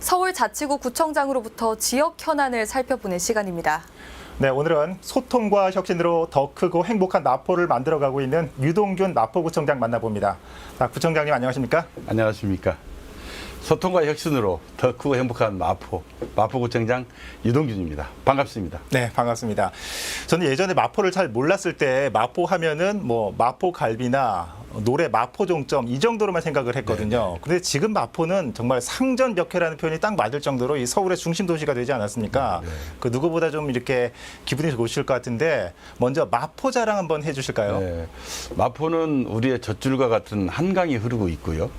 서울자치구 구청장으로부터 지역 현안을 살펴보는 시간입니다. 네, 오늘은 소통과 혁신으로 더 크고 행복한 마포를 만들어가고 있는 유동균 마포구청장 만나봅니다. 자, 구청장님 안녕하십니까? 안녕하십니까. 소통과 혁신으로 더 크고 행복한 마포구청장 유동균입니다. 반갑습니다. 네, 반갑습니다. 저는 예전에 마포를 잘 몰랐을 때 마포 하면은 뭐 마포갈비나 노래 마포종점 이 정도로만 생각을 했거든요. 근데 지금 마포는 정말 상전벽해라는 표현이 딱 맞을 정도로 이 서울의 중심 도시가 되지 않았습니까? 그 누구보다 좀 이렇게 기분이 좋으실 것 같은데 먼저 마포 자랑 한번 해주실까요? 네. 마포는 우리의 젖줄과 같은 한강이 흐르고 있고요.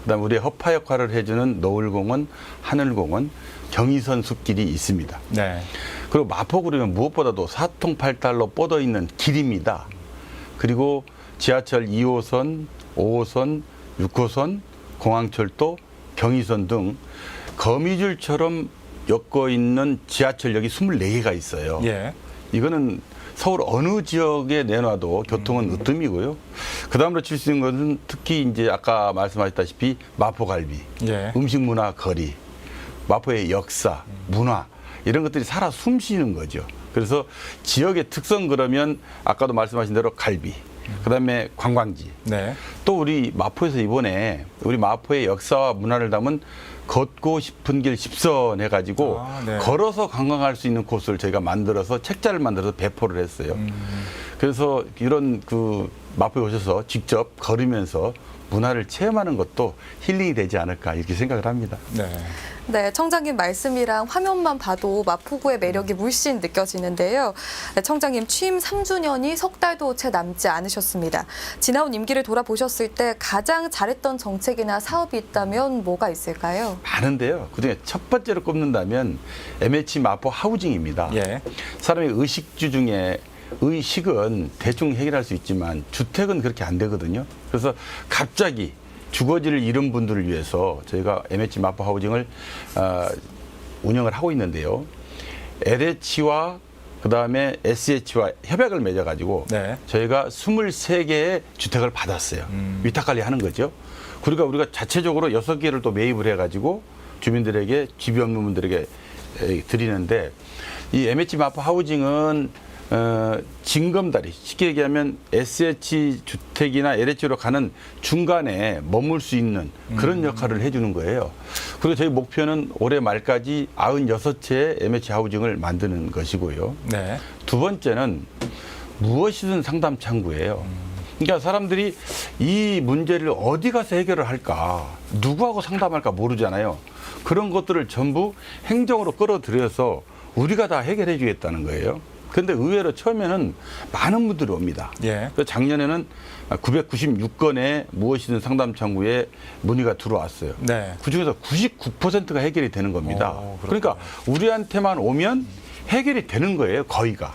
그다음 우리의 허파 역할을 해주는 노을공원, 하늘공원, 경의선 숲길이 있습니다. 네. 그리고 마포 그러면 무엇보다도 사통팔달로 뻗어 있는 길입니다. 그리고 지하철 2호선, 5호선, 6호선, 공항철도, 경의선 등 거미줄처럼 엮어 있는 지하철역이 24개가 있어요. 예. 이거는 서울 어느 지역에 내놔도 교통은 으뜸이고요. 그 다음으로 칠 수 있는 것은 특히 이제 아까 말씀하셨다시피 마포갈비, 예. 음식 문화 거리, 마포의 역사, 문화 이런 것들이 살아 숨쉬는 거죠. 그래서 지역의 특성 그러면 아까도 말씀하신 대로 갈비, 그다음에 관광지. 네. 또 우리 마포에서 이번에 우리 마포의 역사와 문화를 담은 걷고 싶은 길 10선 해가지고 네. 걸어서 관광할 수 있는 곳을 저희가 만들어서 책자를 만들어서 배포를 했어요. 그래서 이런 그 마포에 오셔서 직접 걸으면서 문화를 체험하는 것도 힐링이 되지 않을까 이렇게 생각을 합니다. 네. 네, 청장님 말씀이랑 화면만 봐도 마포구의 매력이 물씬 느껴지는데요. 네, 청장님 취임 3주년이 석 달도 채 남지 않으셨습니다. 지나온 임기를 돌아보셨을 때 가장 잘했던 정책이나 사업이 있다면 뭐가 있을까요? 많은데요. 그중에 첫 번째로 꼽는다면 MH 마포 하우징입니다. 예. 사람의 의식주 중에 의식은 대충 해결할 수 있지만 주택은 그렇게 안 되거든요. 그래서 갑자기 주거지를 잃은 분들을 위해서 저희가 MH 마포 하우징을 운영을 하고 있는데요. LH와 그다음에 SH와 협약을 맺어가지고 네. 저희가 23개의 주택을 받았어요. 위탁관리하는 거죠. 그러니까 우리가 자체적으로 6개를 또 매입을 해가지고 주민들에게 집이 없는 분들에게 드리는데 이 MH 마포 하우징은 징검다리, 쉽게 얘기하면 SH 주택이나 LH로 가는 중간에 머물 수 있는 그런 역할을 해주는 거예요. 그리고 저희 목표는 올해 말까지 96채의 MH 하우징을 만드는 것이고요. 네. 두 번째는 무엇이든 상담 창구예요. 그러니까 사람들이 이 문제를 어디 가서 해결을 할까, 누구하고 상담할까 모르잖아요. 그런 것들을 전부 행정으로 끌어들여서 우리가 다 해결해 주겠다는 거예요. 그런데 의외로 처음에는 많은 분들이 옵니다. 예. 그래서 작년에는 996건의 무엇이든 상담 창구에 문의가 들어왔어요. 네. 그중에서 99%가 해결이 되는 겁니다. 그렇구나. 그러니까 우리한테만 오면 해결이 되는 거예요, 거의가.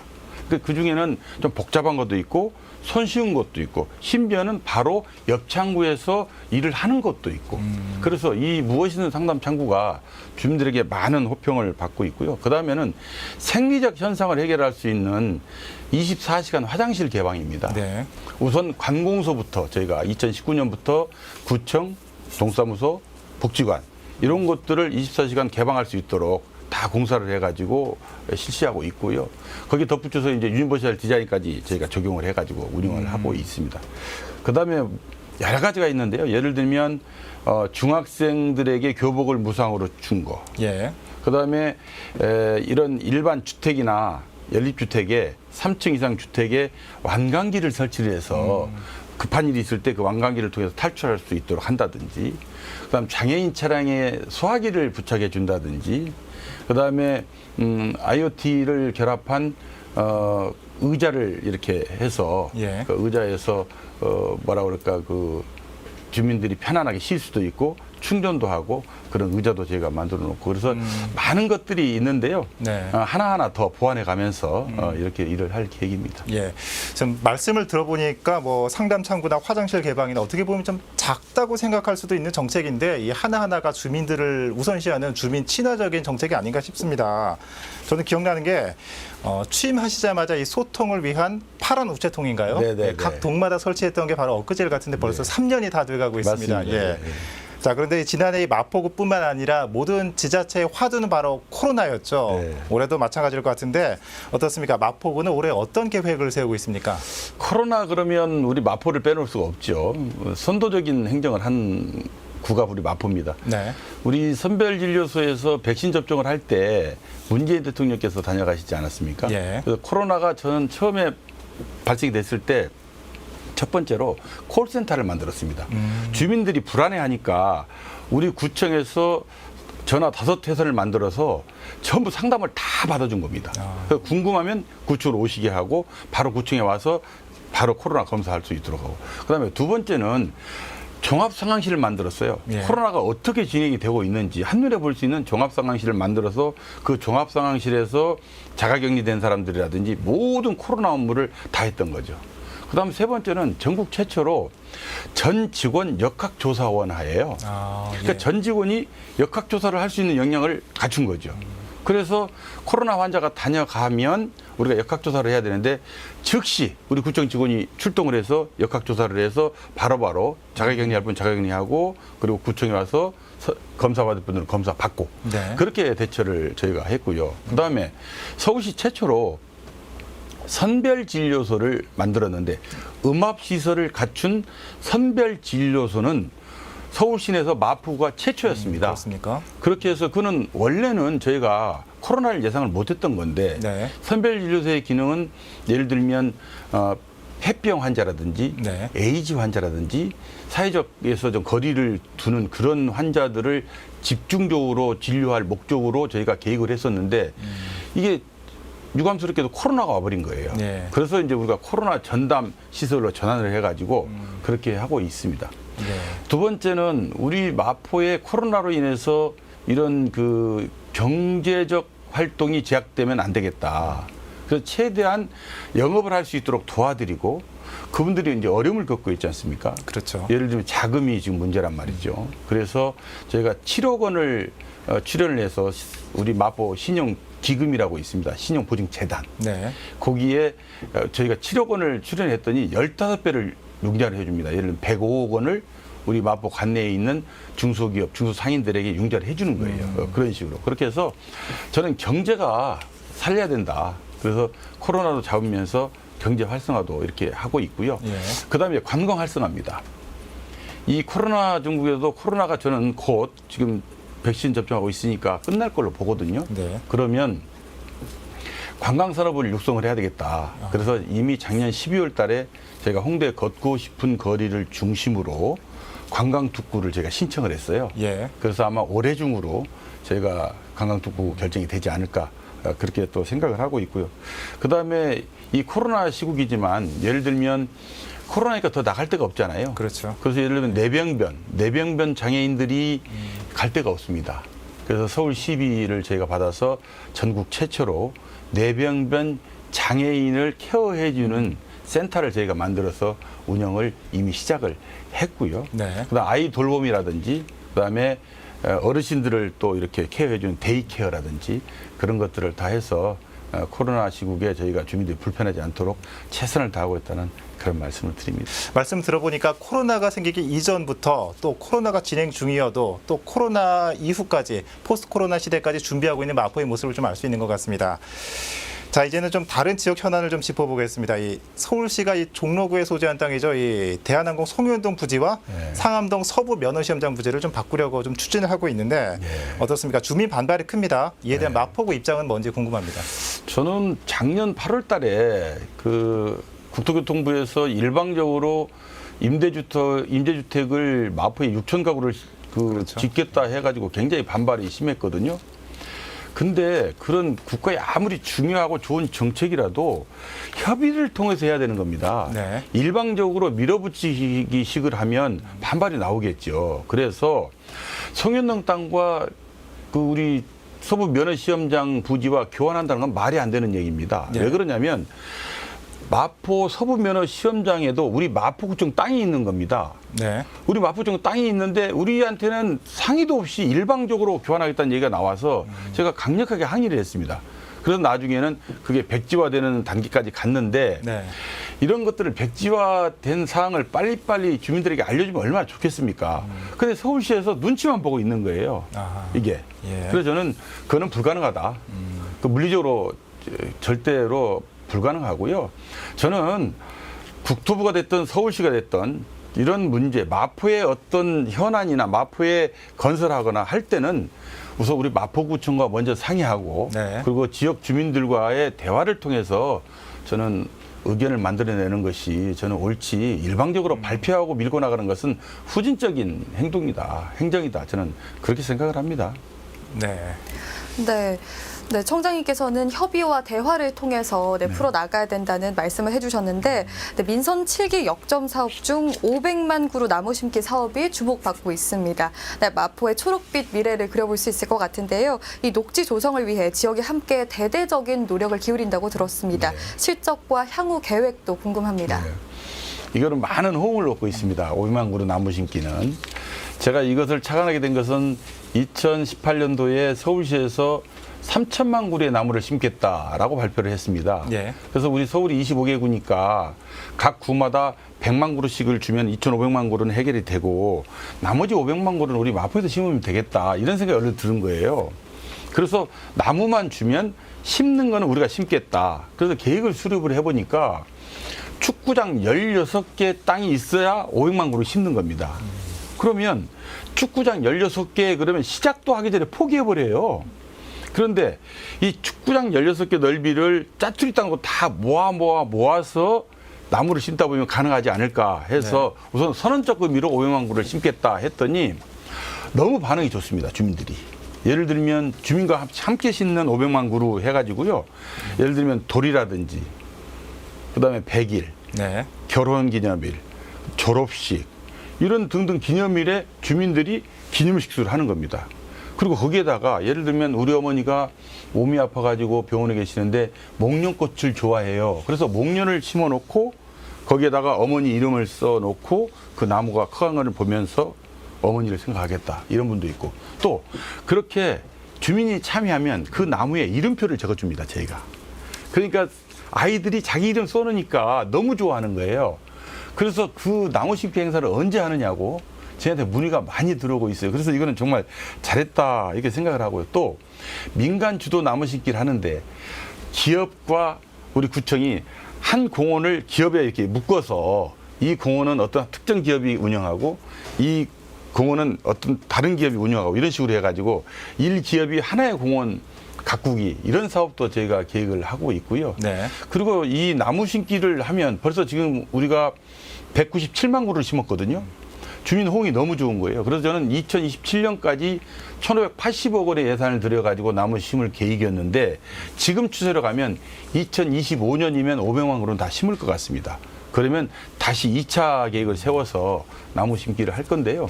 그중에는 좀 복잡한 것도 있고 손쉬운 것도 있고 심지어는 바로 옆 창구에서 일을 하는 것도 있고 그래서 이 무엇이든 상담 창구가 주민들에게 많은 호평을 받고 있고요. 그다음에는 생리적 현상을 해결할 수 있는 24시간 화장실 개방입니다. 네. 우선 관공서부터 저희가 2019년부터 구청, 동사무소, 복지관 이런 것들을 24시간 개방할 수 있도록 다 공사를 해가지고 실시하고 있고요. 거기에 덧붙여서 이제 유니버셜 디자인까지 저희가 적용을 해가지고 운영을 하고 있습니다. 그 다음에 여러 가지가 있는데요. 예를 들면 중학생들에게 교복을 무상으로 준 거. 예. 그 다음에 이런 일반 주택이나 연립주택에 3층 이상 주택에 완강기를 설치를 해서 급한 일이 있을 때 그 완강기를 통해서 탈출할 수 있도록 한다든지, 그다음 장애인 차량에 소화기를 부착해 준다든지, 그다음에 IoT를 결합한 의자를 이렇게 해서 예. 그 의자에서 뭐라 그럴까 그 주민들이 편안하게 쉴 수도 있고 충전도 하고 그런 의자도 저희가 만들어 놓고 그래서 많은 것들이 있는데요. 네. 하나하나 더 보완해 가면서 이렇게 일을 할 계획입니다. 예. 좀 말씀을 들어보니까 뭐 상담 창구나 화장실 개방이나 어떻게 보면 좀 작다고 생각할 수도 있는 정책인데 이 하나하나가 주민들을 우선시하는 주민 친화적인 정책이 아닌가 싶습니다. 저는 기억나는 게 취임하시자마자 이 소통을 위한 파란 우체통인가요? 네네. 각 동마다 설치했던 게 바로 엊그제 같은데 벌써 3년이 다 돼가고 있습니다. 맞습니다. 예. 자, 그런데 지난해 이 마포구뿐만 아니라 모든 지자체의 화두는 바로 코로나였죠. 네. 올해도 마찬가지일 것 같은데 어떻습니까? 마포구는 올해 어떤 계획을 세우고 있습니까? 코로나 그러면 우리 마포를 빼놓을 수가 없죠. 선도적인 행정을 한 구가 우리 마포입니다. 네. 우리 선별진료소에서 백신 접종을 할 때 문재인 대통령께서 다녀가시지 않았습니까? 예. 그래서 코로나가 저는 처음에 발생이 됐을 때 첫 번째로 콜센터를 만들었습니다. 주민들이 불안해하니까 우리 구청에서 전화 5회선을 만들어서 전부 상담을 다 받아준 겁니다. 그래서 궁금하면 구청으로 오시게 하고 바로 구청에 와서 바로 코로나 검사할 수 있도록 하고. 그다음에 두 번째는 종합상황실을 만들었어요. 예. 코로나가 어떻게 진행이 되고 있는지 한눈에 볼 수 있는 종합상황실을 만들어서 그 종합상황실에서 자가격리된 사람들이라든지 모든 코로나 업무를 다 했던 거죠. 그다음 세 번째는 전국 최초로 전 직원 역학조사원 하에요. 그러니까 전 직원이 역학조사를 할 수 있는 역량을 갖춘 거죠. 그래서 코로나 환자가 다녀가면 우리가 역학조사를 해야 되는데 즉시 우리 구청 직원이 출동을 해서 역학조사를 해서 바로바로 자가격리할 분 자가격리하고 그리고 구청에 와서 검사받을 분들은 검사 받고 네. 그렇게 대처를 저희가 했고요. 그다음에 서울시 최초로 선별진료소를 만들었는데 음압시설을 갖춘 선별진료소는 서울 시내에서 마포구가 최초였습니다. 그렇습니까? 그렇게 해서 그는 원래는 저희가 코로나를 예상을 못했던 건데 네. 선별진료소의 기능은 예를 들면 폐병 환자라든지 네. 에이즈 환자라든지 사회적에서 좀 거리를 두는 그런 환자들을 집중적으로 진료할 목적으로 저희가 계획을 했었는데 이게 유감스럽게도 코로나가 와버린 거예요. 네. 그래서 이제 우리가 코로나 전담 시설로 전환을 해가지고 그렇게 하고 있습니다. 네. 두 번째는 우리 마포의 코로나로 인해서 이런 그 경제적 활동이 제약되면 안 되겠다. 그래서 최대한 영업을 할 수 있도록 도와드리고 그분들이 이제 어려움을 겪고 있지 않습니까? 그렇죠. 예를 들면 자금이 지금 문제란 말이죠. 그래서 저희가 7억 원을 출연을 해서 우리 마포 신용 기금이라고 있습니다. 신용보증재단. 네. 거기에 저희가 7억 원을 출연했더니 15배를 융자를 해줍니다. 예를 들면 105억 원을 우리 마포 관내에 있는 중소기업, 중소상인들에게 융자를 해주는 거예요. 그런 식으로. 그렇게 해서 저는 경제가 살려야 된다. 그래서 코로나도 잡으면서 경제 활성화도 이렇게 하고 있고요. 예. 그다음에 관광 활성화입니다. 이 코로나 중국에도 코로나가 저는 곧 지금 백신 접종하고 있으니까 끝날 걸로 보거든요. 네. 그러면 관광산업을 육성을 해야 되겠다. 그래서 이미 작년 12월 달에 제가 홍대 걷고 싶은 거리를 중심으로 관광특구를 제가 신청을 했어요. 예. 그래서 아마 올해 중으로 저희가 관광특구 결정이 되지 않을까 그렇게 또 생각을 하고 있고요. 그다음에 이 코로나 시국이지만 예를 들면 코로나니까 더 나갈 데가 없잖아요. 그렇죠. 그래서 예를 들면 내병변 장애인들이 갈 데가 없습니다. 그래서 서울 시비를 저희가 받아서 전국 최초로 내병변 장애인을 케어해주는 센터를 저희가 만들어서 운영을 이미 시작을 했고요. 네. 그다음 아이 돌봄이라든지 그다음에 어르신들을 또 이렇게 케어해주는 데이케어라든지 그런 것들을 다 해서 코로나 시국에 저희가 주민들이 불편하지 않도록 최선을 다하고 있다는 그런 말씀을 드립니다. 말씀 들어보니까 코로나가 생기기 이전부터 또 코로나가 진행 중이어도 또 코로나 이후까지 포스트 코로나 시대까지 준비하고 있는 마포의 모습을 좀 알 수 있는 것 같습니다. 자, 이제는 좀 다른 지역 현안을 좀 짚어보겠습니다. 이 서울시가 이 종로구에 소재한 땅이죠. 이 대한항공 송현동 부지와 네. 상암동 서부 면허시험장 부지를 좀 바꾸려고 좀 추진을 하고 있는데 어떻습니까? 주민 반발이 큽니다. 이에 대한 마포구 입장은 뭔지 궁금합니다. 저는 작년 8월 달에 그 국토교통부에서 일방적으로 임대주택을 마포에 6천 가구를 그렇죠. 짓겠다 해가지고 굉장히 반발이 심했거든요. 근데 그런 국가의 아무리 중요하고 좋은 정책이라도 협의를 통해서 해야 되는 겁니다. 네. 일방적으로 밀어붙이기식을 하면 반발이 나오겠죠. 그래서 송현동 땅과 그 우리 서부 면허시험장 부지와 교환한다는 건 말이 안 되는 얘기입니다. 네. 왜 그러냐면 마포 서부 면허시험장에도 우리 마포구청 땅이 있는 겁니다. 네. 우리 마포구청 땅이 있는데 우리한테는 상의도 없이 일방적으로 교환하겠다는 얘기가 나와서 제가 강력하게 항의를 했습니다. 그래서 나중에는 그게 백지화되는 단계까지 갔는데 네. 이런 것들을 백지화된 사항을 빨리빨리 주민들에게 알려주면 얼마나 좋겠습니까? 근데 서울시에서 눈치만 보고 있는 거예요. 아하. 이게. 예. 그래서 저는 그거는 불가능하다. 그 물리적으로 절대로 불가능하고요. 저는 국토부가 됐든 서울시가 됐든 이런 문제, 마포의 어떤 현안이나 마포에 건설하거나 할 때는 우선 우리 마포구청과 먼저 상의하고 네. 그리고 지역 주민들과의 대화를 통해서 저는 의견을 만들어내는 것이 저는 옳지 일방적으로 발표하고 밀고 나가는 것은 후진적인 행동이다, 행정이다. 저는 그렇게 생각을 합니다. 네. 네. 네, 청장님께서는 협의와 대화를 통해서 풀어 나가야 된다는 말씀을 해주셨는데 민선 7기 역점 사업 중 500만 그루 나무 심기 사업이 주목받고 있습니다. 네, 마포의 초록빛 미래를 그려볼 수 있을 것 같은데요. 이 녹지 조성을 위해 지역이 함께 대대적인 노력을 기울인다고 들었습니다. 실적과 향후 계획도 궁금합니다. 네. 이거는 많은 호응을 얻고 있습니다. 500만 그루 나무 심기는. 제가 이것을 착안하게 된 것은 2018년도에 서울시에서 3천만 그루의 나무를 심겠다라고 발표를 했습니다. 예. 그래서 우리 서울이 25개 구니까 각 구마다 100만 그루씩을 주면 2,500만 그루는 해결이 되고 나머지 500만 그루는 우리 마포에서 심으면 되겠다. 이런 생각이 얼른 들은 거예요. 그래서 나무만 주면 심는 거는 우리가 심겠다. 그래서 계획을 수립을 해보니까 축구장 16개 땅이 있어야 500만 그루 심는 겁니다. 그러면 축구장 16개 그러면 시작도 하기 전에 포기해버려요. 그런데 이 축구장 16개 넓이를 짜투리 땅으로 다 모아서 나무를 심다 보면 가능하지 않을까 해서 우선 선언적 의미로 500만 그루를 심겠다 했더니 너무 반응이 좋습니다. 주민들이. 예를 들면 주민과 함께 심는 500만 그루 해가지고요. 예를 들면 돌이라든지 그다음에 100일, 네. 결혼기념일, 졸업식 이런 등등 기념일에 주민들이 기념식수를 하는 겁니다. 그리고 거기에다가 예를 들면 우리 어머니가 몸이 아파가지고 병원에 계시는데 목련꽃을 좋아해요. 그래서 목련을 심어놓고 거기에다가 어머니 이름을 써놓고 그 나무가 커간 것을 보면서 어머니를 생각하겠다. 이런 분도 있고 또 그렇게 주민이 참여하면 그 나무에 이름표를 적어줍니다. 저희가. 그러니까 아이들이 자기 이름 써놓으니까 너무 좋아하는 거예요. 그래서 그 나무 심기 행사를 언제 하느냐고 저희한테 문의가 많이 들어오고 있어요. 그래서 이거는 정말 잘했다 이렇게 생각을 하고요. 또 민간 주도 나무 심기를 하는데 기업과 우리 구청이 한 공원을 기업에 이렇게 묶어서 이 공원은 어떤 특정 기업이 운영하고 이 공원은 어떤 다른 기업이 운영하고 이런 식으로 해가지고 일 기업이 하나의 공원 가꾸기 이런 사업도 저희가 계획을 하고 있고요. 네. 그리고 이 나무 심기를 하면 벌써 지금 우리가 197만 그루를 심었거든요. 주민 호응이 너무 좋은 거예요. 그래서 저는 2027년까지 1,580억 원의 예산을 들여가지고 나무 심을 계획이었는데 지금 추세로 가면 2025년이면 500만 그루는 다 심을 것 같습니다. 그러면 다시 2차 계획을 세워서 나무 심기를 할 건데요.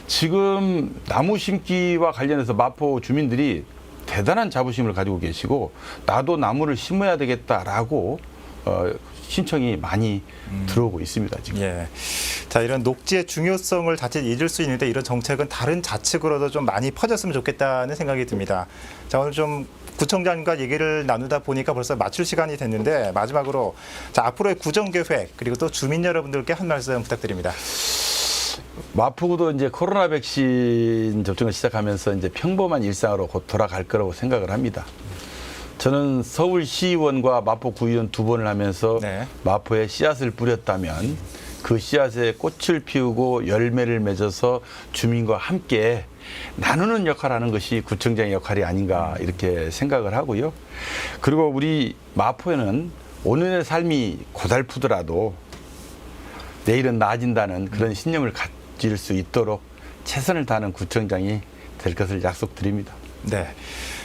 지금 나무 심기와 관련해서 마포 주민들이 대단한 자부심을 가지고 계시고 나도 나무를 심어야 되겠다라고 신청이 많이 들어오고 있습니다. 지금. 예. 자, 이런 녹지의 중요성을 자칫 잊을 수 있는데 이런 정책은 다른 자치구로도 좀 많이 퍼졌으면 좋겠다는 생각이 듭니다. 자, 오늘 좀 구청장과 얘기를 나누다 보니까 벌써 마칠 시간이 됐는데 마지막으로 자, 앞으로의 구정 계획 그리고 또 주민 여러분들께 한 말씀 부탁드립니다. 마포구도 이제 코로나 백신 접종을 시작하면서 이제 평범한 일상으로 곧 돌아갈 거라고 생각을 합니다. 저는 서울시의원과 마포구의원 2번을 하면서 네. 마포에 씨앗을 뿌렸다면 그 씨앗에 꽃을 피우고 열매를 맺어서 주민과 함께 나누는 역할을 하는 것이 구청장의 역할이 아닌가 이렇게 생각을 하고요. 그리고 우리 마포에는 오늘의 삶이 고달프더라도 내일은 나아진다는 그런 신념을 가질 수 있도록 최선을 다하는 구청장이 될 것을 약속드립니다. 네.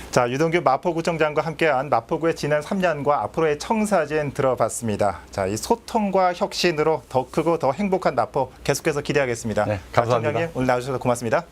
자, 유동규 마포구청장과 함께한 마포구의 지난 3년과 앞으로의 청사진 들어봤습니다. 자, 이 소통과 혁신으로 더 크고 더 행복한 마포 계속해서 기대하겠습니다. 네, 감사합니다. 청장님 오늘 나와주셔서 고맙습니다.